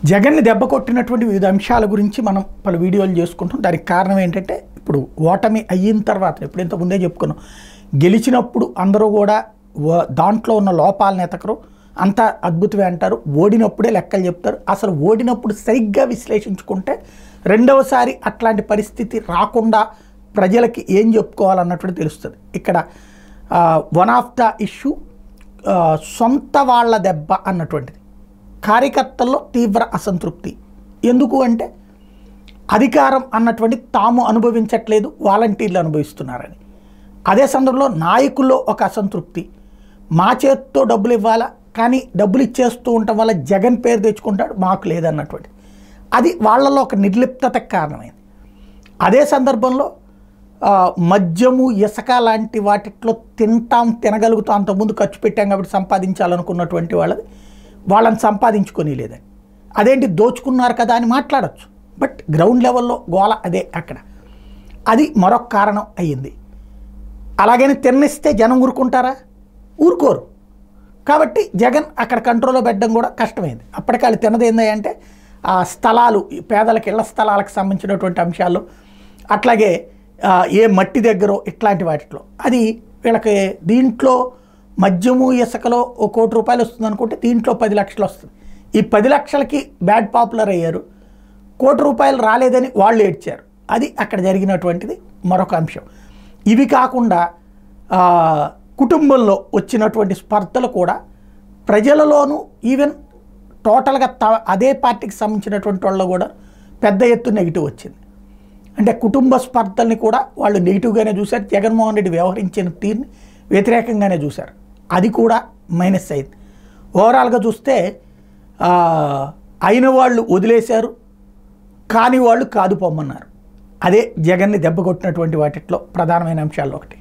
జగన్ని దెబ్బ కొట్టినటువంటి వివిధ అంశాల గురించి మనం పలు వీడియోలు చేసుకుంటాం. దానికి కారణం ఏంటంటే ఇప్పుడు ఓటమి అయిన తర్వాత ఇప్పుడు ఇంత ముందే చెప్పుకున్నాం, గెలిచినప్పుడు అందరూ కూడా దాంట్లో ఉన్న లోపాలను ఎతకరు, అంతా అద్భుతమే అంటారు, ఓడినప్పుడే లెక్కలు చెప్తారు. అసలు ఓడినప్పుడు సరిగ్గా విశ్లేషించుకుంటే రెండవసారి అట్లాంటి పరిస్థితి రాకుండా ప్రజలకి ఏం చెప్పుకోవాలన్నట్టు తెలుస్తుంది. ఇక్కడ వన్ ఆఫ్ ద ఇష్యూ సొంత వాళ్ళ దెబ్బ అన్నటువంటిది. కార్యకర్తల్లో తీవ్ర అసంతృప్తి. ఎందుకు అంటే అధికారం అన్నటువంటి తాము అనుభవించట్లేదు, వాలంటీర్లు అనుభవిస్తున్నారని. అదే సందర్భంలో నాయకుల్లో ఒక అసంతృప్తి, మా చేతితో డబ్బులు ఇవ్వాలా కానీ డబ్బులు ఇచ్చేస్తూ ఉండటం వల్ల జగన్ పేరు తెచ్చుకుంటాడు, మాకు లేదన్నటువంటి అది వాళ్ళలో ఒక నిర్లిప్తతకు కారణమైంది. అదే సందర్భంలో మద్యము ఇసుక లాంటి వాటిట్లో తినగలుగుతాం, అంతకుముందు ఖర్చు పెట్టాం కాబట్టి సంపాదించాలనుకున్నటువంటి వాళ్ళని సంపాదించుకొని లేదని, అదేంటి దోచుకున్నారు కదా అని మాట్లాడచ్చు. బట్ గ్రౌండ్ లెవెల్లో గోల అదే అక్కడ, అది మరొక కారణం అయ్యింది. అలాగని తిన్నిస్తే జనం ఊరుకుంటారా? ఊరుకోరు. కాబట్టి జగన్ అక్కడ కంట్రోల్లో పెట్టడం కూడా కష్టమైంది. అప్పటికి వాళ్ళు తినది ఏంటంటే ఆ స్థలాలు, పేదలకు ఇళ్ల స్థలాలకు సంబంధించినటువంటి అంశాల్లో, అట్లాగే ఏ మట్టి దగ్గర ఇట్లాంటి వాటిలో అది వీళ్ళకి దీంట్లో మద్యము ఇసుకలో ఒక ₹1 కోటి వస్తుంది అనుకుంటే దీంట్లో 10 లక్షలు వస్తుంది. ఈ 10 లక్షలకి బ్యాడ్ పాపులర్ అయ్యారు, ₹1 కోటి రాలేదని వాళ్ళు ఏడ్చారు. అది అక్కడ జరిగినటువంటిది మరొక అంశం. ఇవి కాకుండా కుటుంబంలో వచ్చినటువంటి స్పర్ధలు కూడా ప్రజలలోనూ ఈవెన్ టోటల్గా అదే పార్టీకి సంబంధించినటువంటి వాళ్ళు కూడా పెద్ద ఎత్తు నెగిటివ్ వచ్చింది. అంటే కుటుంబ స్పర్ధల్ని కూడా వాళ్ళు నెగిటివ్గానే చూశారు, జగన్మోహన్ రెడ్డి వ్యవహరించిన తీరుని వ్యతిరేకంగానే చూశారు. అది కూడా మైనస్ అయింది. ఓవరాల్గా చూస్తే అయిన వాళ్ళు వదిలేశారు, కాని వాళ్ళు కాదు పొమ్మన్నారు. అదే జగన్ని దెబ్బ కొట్టినటువంటి వాటిలో ప్రధానమైన అంశాల్లో ఒకటి.